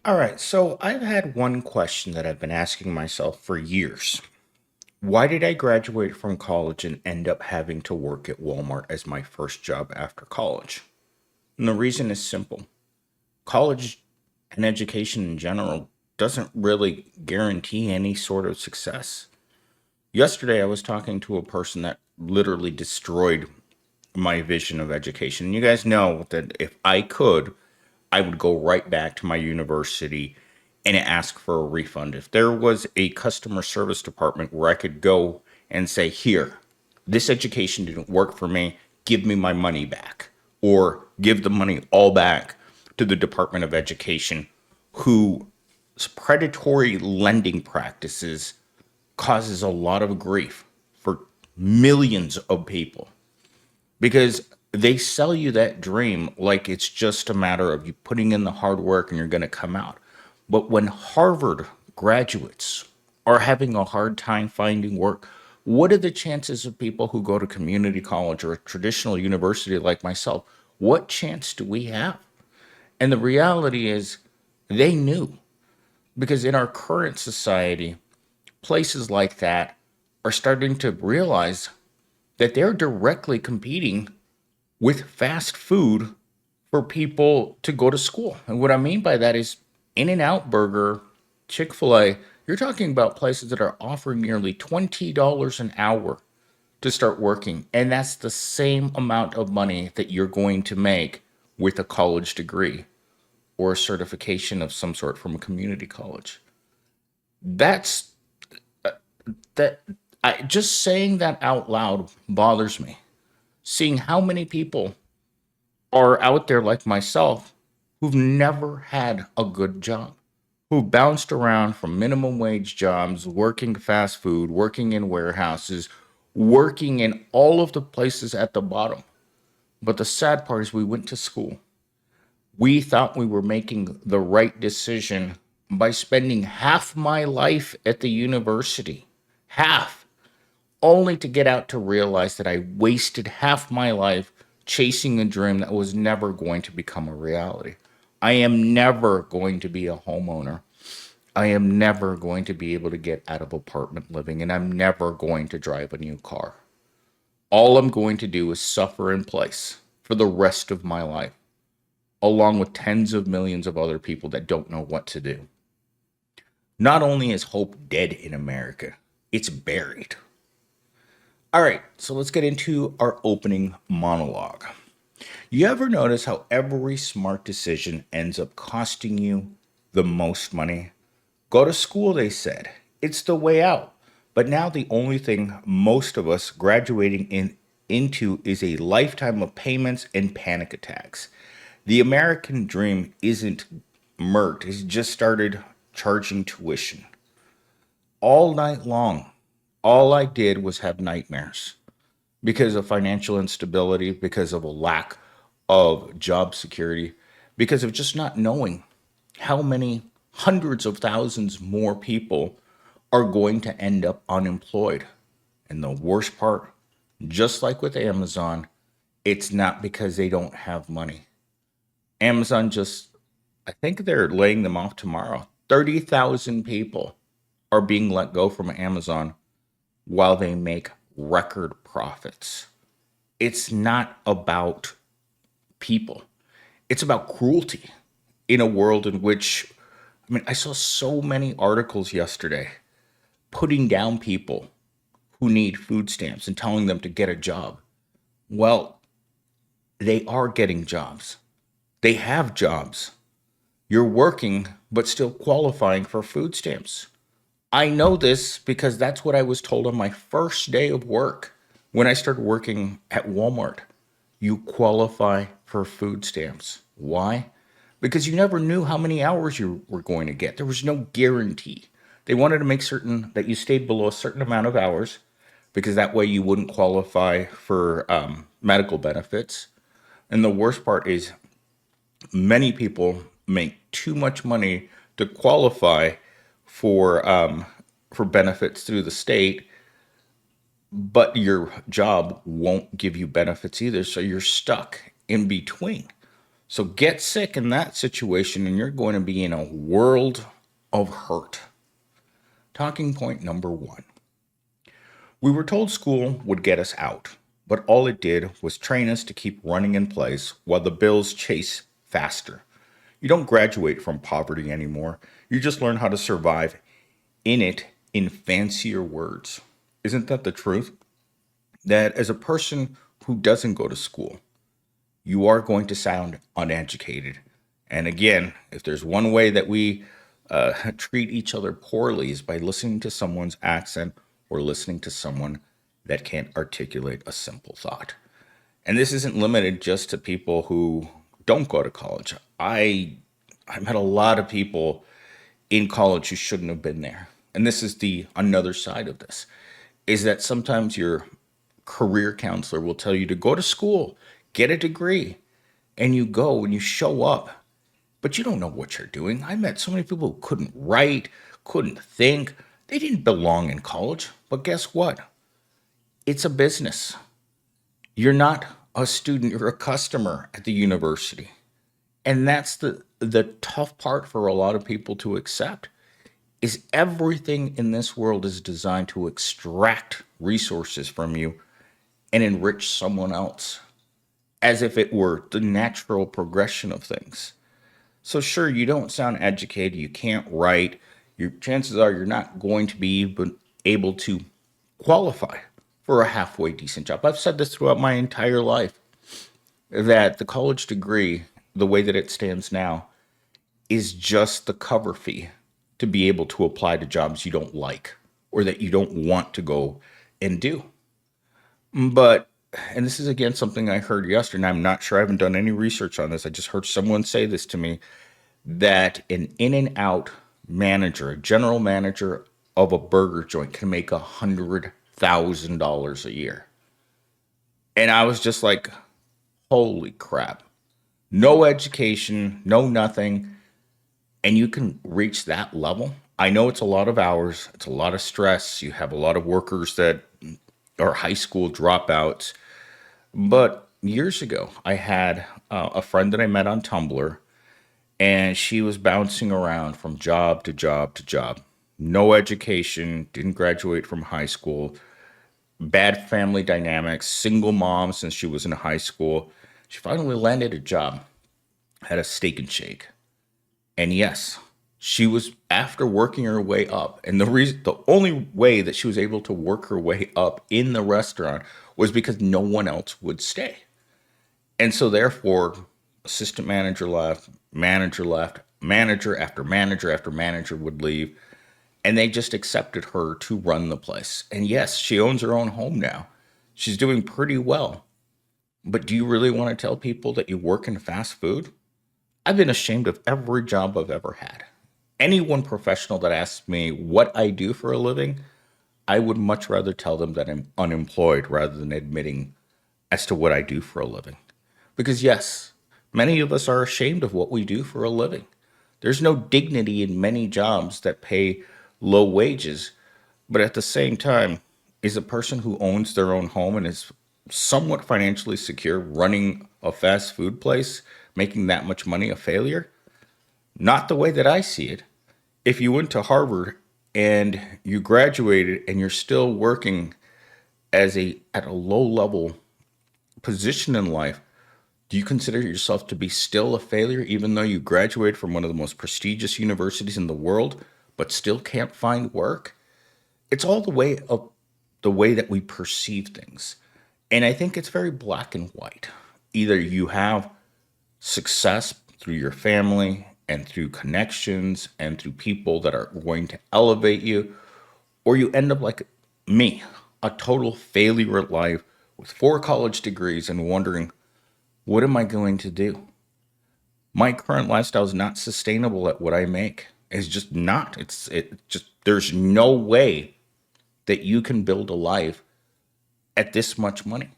All right, so I've had one question that I've been asking myself for years. Why did I graduate from college and end up having to work at Walmart as my first job after college? And the reason is simple. College and education in general doesn't really guarantee any sort of success. Yesterday, I was talking to a person that literally destroyed my vision of education. And you guys know that if I could, I would go right back to my university and ask for a refund. If there was a customer service department where I could go and say, here, this education didn't work for me, give me my money back, or give the money all back to the Department of Education, whose predatory lending practices causes a lot of grief for millions of people because they sell you that dream like it's just a matter of you putting in the hard work and you're going to come out. But when Harvard graduates are having a hard time finding work, what are the chances of people who go to community college or a traditional university like myself? What chance do we have? And the reality is, they knew because in our current society, places like that are starting to realize that they're directly competing with fast food for people to go to school. And what I mean by that is In N Out Burger, Chick fil A, you're talking about places that are offering nearly $20 an hour to start working. And that's the same amount of money that you're going to make with a college degree or a certification of some sort from a community college. That's that. Just saying that out loud bothers me. Seeing how many people are out there like myself who've never had a good job, who bounced around from minimum wage jobs, working fast food, working in warehouses, working in all of the places at the bottom. But the sad part is we went to school. We thought we were making the right decision by spending half my life at the university. Half only to get out to realize that I wasted half my life chasing a dream that was never going to become a reality. I am never going to be a homeowner. I am never going to be able to get out of apartment living, and I'm never going to drive a new car. All I'm going to do is suffer in place for the rest of my life, along with tens of millions of other people that don't know what to do. Not only is hope dead in America, it's buried. All right, so let's get into our opening monologue. You ever notice how every smart decision ends up costing you the most money? Go to school, they said. It's the way out. But now the only thing most of us graduating into is a lifetime of payments and panic attacks. The American dream isn't murked, it's just started charging tuition. All night long, all I did was have nightmares because of financial instability, because of a lack of job security, because of just not knowing how many hundreds of thousands more people are going to end up unemployed. And the worst part, just like with Amazon, it's not because they don't have money. Amazon just, I think they're laying them off tomorrow. 30,000 people are being let go from Amazon while they make record profits. It's not about people, it's about cruelty in a world in which, I mean, I saw so many articles yesterday putting down people who need food stamps and telling them to get a job. Well, they are getting jobs, they have jobs. You're working, but still qualifying for food stamps. I know this because that's what I was told on my first day of work when I started working at Walmart. You qualify for food stamps. Why? Because you never knew how many hours you were going to get. There was no guarantee. They wanted to make certain that you stayed below a certain amount of hours because that way you wouldn't qualify for medical benefits. And the worst part is many people make too much money to qualify for benefits through the state, but your job won't give you benefits either, so you're stuck in between. So get sick in that situation and you're going to be in a world of hurt. Talking point number one. We were told school would get us out, but all it did was train us to keep running in place while the bills chase faster. You don't graduate from poverty anymore. You just learn how to survive in it in fancier words. Isn't that the truth? That as a person who doesn't go to school, you are going to sound uneducated. And again, if there's one way that we treat each other poorly is by listening to someone's accent or listening to someone that can't articulate a simple thought. And this isn't limited just to people who don't go to college. I met a lot of people in college who shouldn't have been there. And this is the another side of this is that sometimes your career counselor will tell you to go to school, get a degree, and you go and you show up, but you don't know what you're doing. I met so many people who couldn't write, couldn't think. They didn't belong in college. But guess what? It's a business. You're not a student, you're a customer at the university. And that's the tough part for a lot of people to accept is everything in this world is designed to extract resources from you and enrich someone else as if it were the natural progression of things. So sure, you don't sound educated, you can't write, your chances are you're not going to be able to qualify for a halfway decent job. I've said this throughout my entire life that the college degree, the way that it stands now, is just the cover fee to be able to apply to jobs you don't like or that you don't want to go and do. But, and this is again something I heard yesterday, and I'm not sure, I haven't done any research on this. I just heard someone say this to me that an in and out manager, a general manager of a burger joint, can make $100,000 a year. And I was just like, holy crap. No education, no nothing. And you can reach that level. I know it's a lot of hours, it's a lot of stress. You have a lot of workers that are high school dropouts. But years ago, I had a friend that I met on Tumblr, and she was bouncing around from job to job to job. No education, didn't graduate from high school, bad family dynamics, single mom since she was in high school. She finally landed a job at a steak and shake. And yes, she was after working her way up. And the only way that she was able to work her way up in the restaurant was because no one else would stay. And so therefore, assistant manager left, manager after manager after manager would leave. And they just accepted her to run the place. And yes, she owns her own home now. She's doing pretty well. But do you really want to tell people that you work in fast food? I've been ashamed of every job I've ever had. Anyone professional that asks me what I do for a living, I would much rather tell them that I'm unemployed rather than admitting as to what I do for a living. Because yes, many of us are ashamed of what we do for a living. There's no dignity in many jobs that pay low wages, but at the same time, is a person who owns their own home and is somewhat financially secure running a fast food place, making that much money a failure? Not the way that I see it. If you went to Harvard and you graduated and you're still working at a low level position in life, do you consider yourself to be still a failure even though you graduated from one of the most prestigious universities in the world but still can't find work? It's all the way that we perceive things. And I think it's very black and white. Either you have success through your family and through connections and through people that are going to elevate you, or you end up like me, a total failure at life with 4 college degrees and wondering, what am I going to do? My current lifestyle is not sustainable at what I make. It's just not. There's no way that you can build a life at this much money.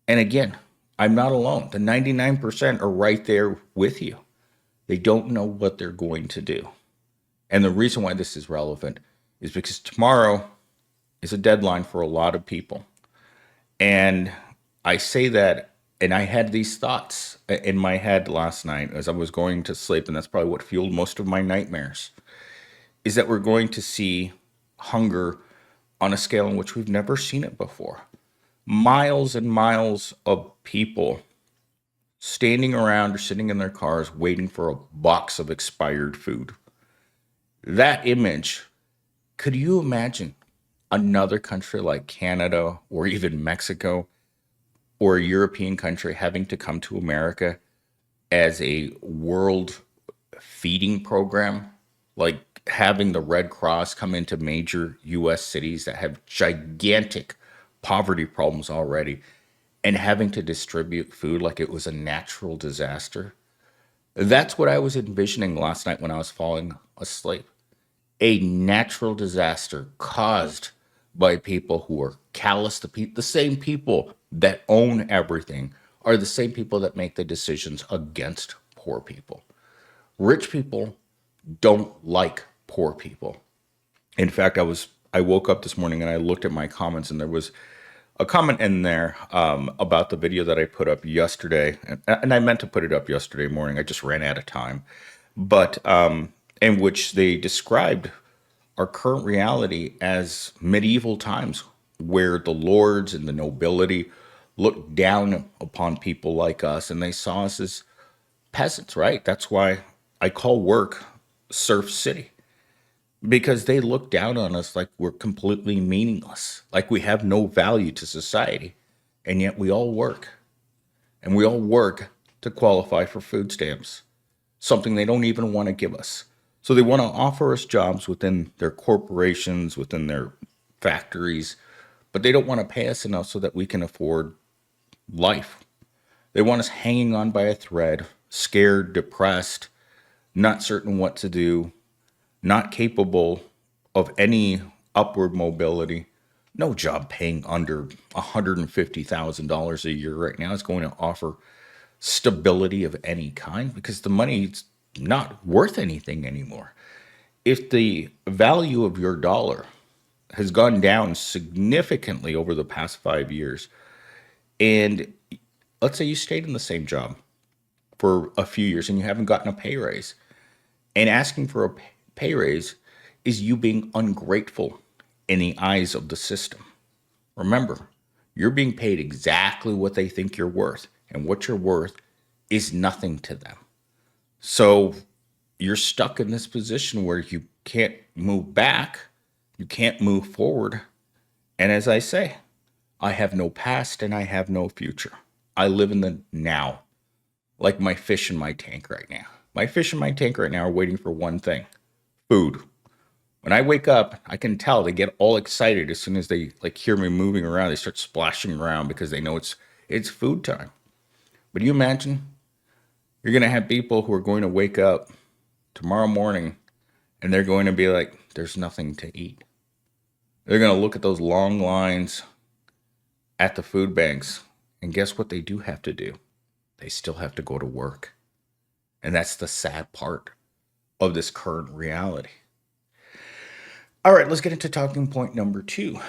And again, I'm not alone. The 99% are right there with you. They don't know what they're going to do. And the reason why this is relevant is because tomorrow is a deadline for a lot of people. And I say that And I had these thoughts in my head last night as I was going to sleep, and that's probably what fueled most of my nightmares, is that we're going to see hunger on a scale in which we've never seen it before. Miles and miles of people standing around or sitting in their cars waiting for a box of expired food. That image, could you imagine another country like Canada or even Mexico or a European country having to come to America as a world feeding program, like having the Red Cross come into major US cities that have gigantic poverty problems already and having to distribute food like it was a natural disaster? That's what I was envisioning last night when I was falling asleep. A natural disaster caused by people who are callous. The same people that own everything are the same people that make the decisions against poor people. Rich people don't like poor people. In fact, I woke up this morning and I looked at my comments, and there was a comment in there about the video that I put up yesterday, and I meant to put it up yesterday morning. I just ran out of time, but in which they described our current reality as medieval times, where the lords and the nobility looked down upon people like us, and they saw us as peasants. Right? That's why I call work Surf City, because they look down on us like we're completely meaningless, like we have no value to society. And yet we all work, and we all work to qualify for food stamps, something they don't even want to give us. So they want to offer us jobs within their corporations, within their factories, but they don't want to pay us enough so that we can afford life. They want us hanging on by a thread, scared, depressed, not certain what to do, not capable of any upward mobility. No job paying under $150,000 a year right now is going to offer stability of any kind, because the money's not worth anything anymore. If the value of your dollar has gone down significantly over the past 5 years, and let's say you stayed in the same job for a few years and you haven't gotten a pay raise, and asking for a pay raise is you being ungrateful in the eyes of the system. Remember, you're being paid exactly what they think you're worth, and what you're worth is nothing to them. So you're stuck in this position where you can't move back, you can't move forward. And as I say, I have no past and I have no future. I live in the now, like my fish in my tank right now. My fish in my tank right now are waiting for one thing: food. When I wake up, I can tell they get all excited as soon as they like hear me moving around. They start splashing around because they know it's food time. But you imagine you're going to have people who are going to wake up tomorrow morning and they're going to be like, there's nothing to eat. They're going to look at those long lines at the food banks, and guess what they do have to do? They still have to go to work. And that's the sad part of this current reality. All right, let's get into talking point number 2.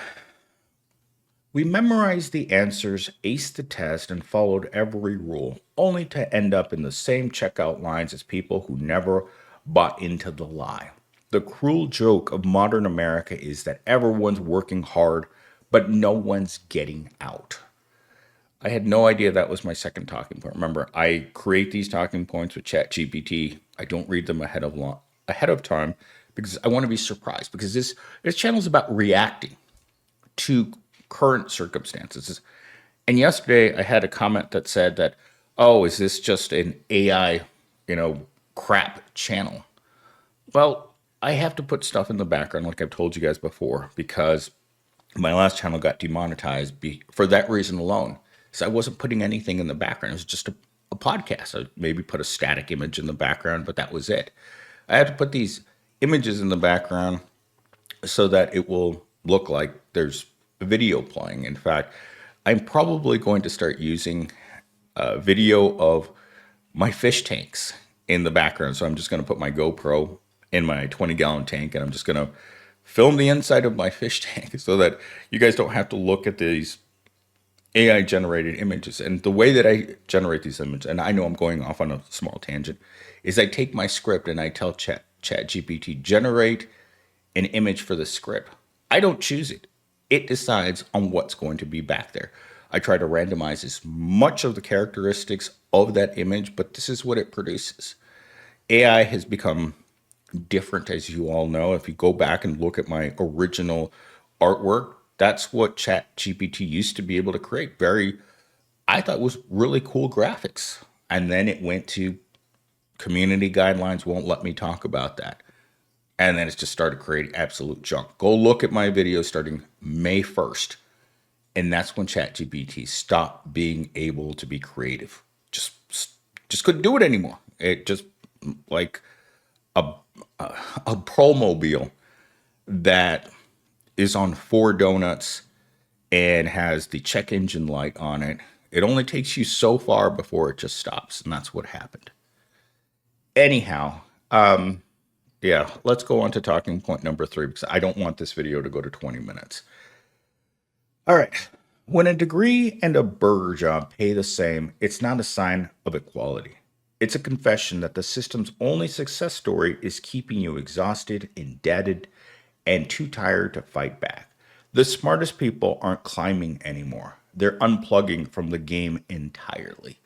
We memorized the answers, aced the test, and followed every rule, only to end up in the same checkout lines as people who never bought into the lie. The cruel joke of modern America is that everyone's working hard, but no one's getting out. I had no idea that was my second talking point. Remember, I create these talking points with ChatGPT. I don't read them ahead of time because I want to be surprised. Because this channel is about reacting to current circumstances. And yesterday, I had a comment that said that, "Oh, is this just an AI, crap channel?" Well, I have to put stuff in the background, like I've told you guys before, because my last channel got demonetized for that reason alone. So I wasn't putting anything in the background. It was just a podcast. I maybe put a static image in the background, but that was it. I had to put these images in the background so that it will look like there's a video playing. In fact, I'm probably going to start using a video of my fish tanks in the background. So I'm just going to put my GoPro in my 20-gallon tank, and I'm just going to film the inside of my fish tank so that you guys don't have to look at these AI generated images. And the way that I generate these images, and I know I'm going off on a small tangent, is I take my script and I tell Chat GPT, generate an image for the script. I don't choose it. It decides on what's going to be back there. I try to randomize as much of the characteristics of that image, but this is what it produces. AI has become different, as you all know. If you go back and look at my original artwork, that's what Chat GPT used to be able to create. Very, I thought was really cool graphics. And then it went to community guidelines, won't let me talk about that. And then it's just started creating absolute junk. Go look at my video starting May 1st. And that's when ChatGPT stopped being able to be creative. Just couldn't do it anymore. It just like a a Promobile that is on four donuts and has the check engine light on it. It only takes you so far before it just stops, and that's what happened. Anyhow, yeah, let's go on to talking point number 3 because I don't want this video to go to 20 minutes. All right. When a degree and a burger job pay the same, it's not a sign of equality. It's a confession that the system's only success story is keeping you exhausted, indebted, and too tired to fight back. The smartest people aren't climbing anymore. They're unplugging from the game entirely.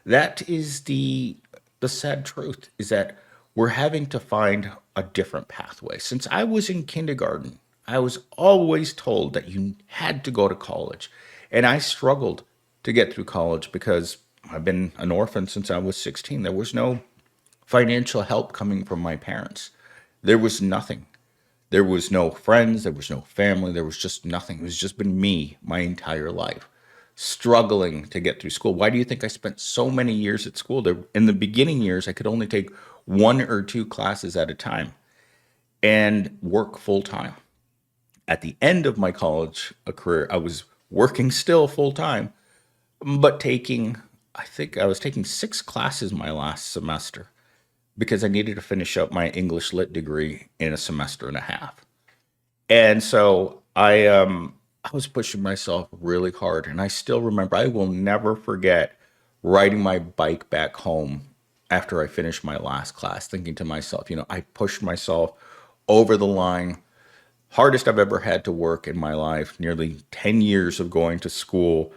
That is the sad truth is that we're having to find a different pathway. Since I was in kindergarten, I was always told that you had to go to college. And I struggled to get through college because I've been an orphan since I was 16. There was no financial help coming from my parents. There was nothing. There was no friends, there was no family, there was just nothing. It was just been me my entire life, struggling to get through school. Why do you think I spent so many years at school? There, in the beginning years, I could only take one or two classes at a time and work full time. At the end of my college career, I was working still full time, but I think I was taking 6 classes my last semester because I needed to finish up my English Lit degree in a semester and a half. And so I was pushing myself really hard, and I still remember. I will never forget riding my bike back home after I finished my last class, thinking to myself, I pushed myself over the line. Hardest I've ever had to work in my life. Nearly 10 years of going to school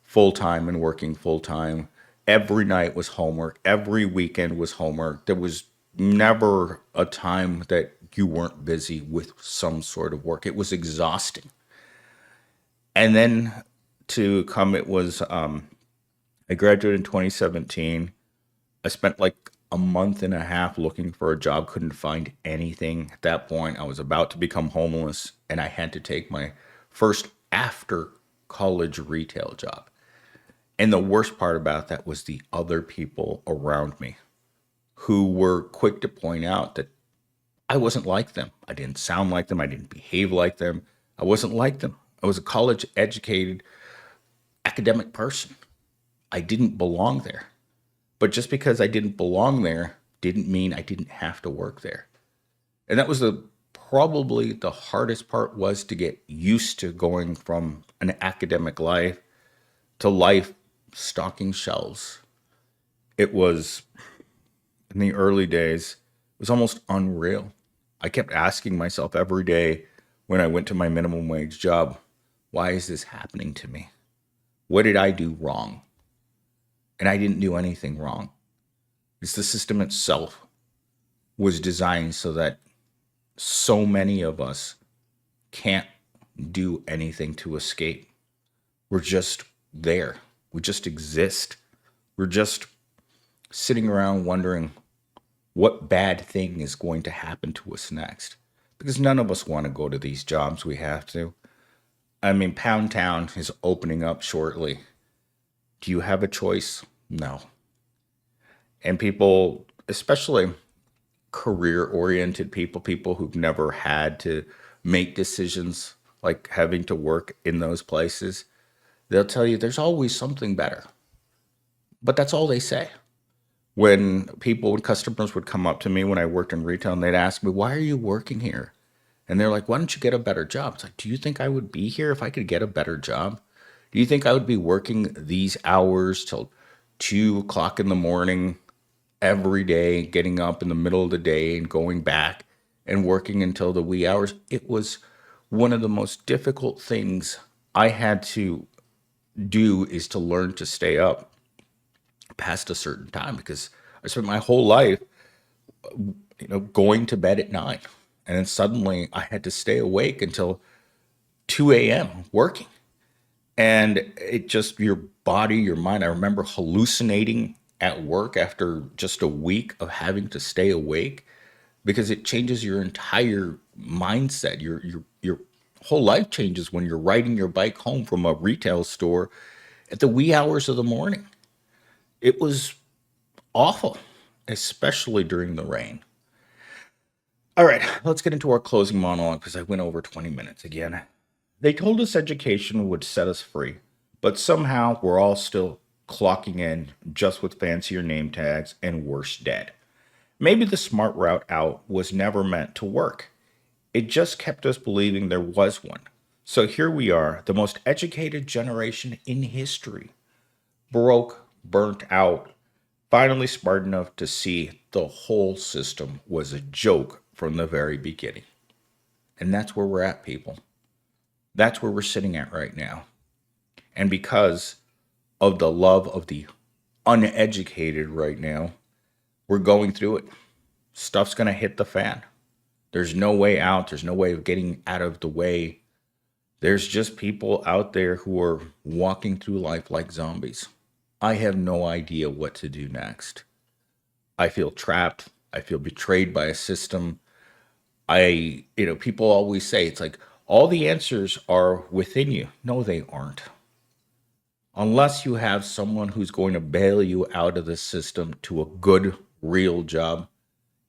full time and working full time. Every night was homework. Every weekend was homework. There was never a time that you weren't busy with some sort of work. It was exhausting. And then to come, it was, I graduated in 2017. I spent like a month and a half looking for a job, couldn't find anything. At that point, I was about to become homeless, and I had to take my first after college retail job. And the worst part about that was the other people around me who were quick to point out that I wasn't like them. I didn't sound like them. I didn't behave like them. I wasn't like them. I was a college educated academic person. I didn't belong there. But just because I didn't belong there didn't mean I didn't have to work there. And that was probably the hardest part, was to get used to going from an academic life to life stocking shelves. It was, in the early days, it was almost unreal. I kept asking myself every day when I went to my minimum wage job, why is this happening to me? What did I do wrong? And I didn't do anything wrong. It's the system itself was designed so that so many of us can't do anything to escape. We're just there. We just exist. We're just sitting around wondering what bad thing is going to happen to us next. Because none of us want to go to these jobs we have to. I mean, Pound Town is opening up shortly. Do you have a choice? No. And people, especially career oriented people who've never had to make decisions like having to work in those places, they'll tell you there's always something better. But that's all they say. When customers would come up to me when I worked in retail and they'd ask me, why are you working here? And they're like, why don't you get a better job? It's like, do you think I would be here if I could get a better job? Do you think I would be working these hours till 2 o'clock in the morning every day, getting up in the middle of the day and going back and working until the wee hours? It was one of the most difficult things I had to do is to learn to stay up past a certain time because I spent my whole life, going to bed at 9. And then suddenly I had to stay awake until 2 a.m. working. And it just, your body, your mind, I remember hallucinating at work after just a week of having to stay awake because it changes your entire mindset. Your whole life changes when you're riding your bike home from a retail store at the wee hours of the morning. It was awful, especially during the rain. All right, let's get into our closing monologue because I went over 20 minutes again. They told us education would set us free, but somehow we're all still clocking in just with fancier name tags and worse dead. Maybe the smart route out was never meant to work. It just kept us believing there was one. So here we are, the most educated generation in history, broke, burnt out, finally smart enough to see the whole system was a joke from the very beginning. And that's where we're at, people. That's where we're sitting at right now. And because of the love of the uneducated right now, we're going through it. Stuff's going to hit the fan. There's no way out. There's no way of getting out of the way. There's just people out there who are walking through life like zombies. I have no idea what to do next. I feel trapped. I feel betrayed by a system. People always say it's like all the answers are within you. No, they aren't. Unless you have someone who's going to bail you out of the system to a good, real job,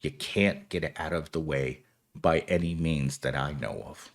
you can't get it out of the way by any means that I know of.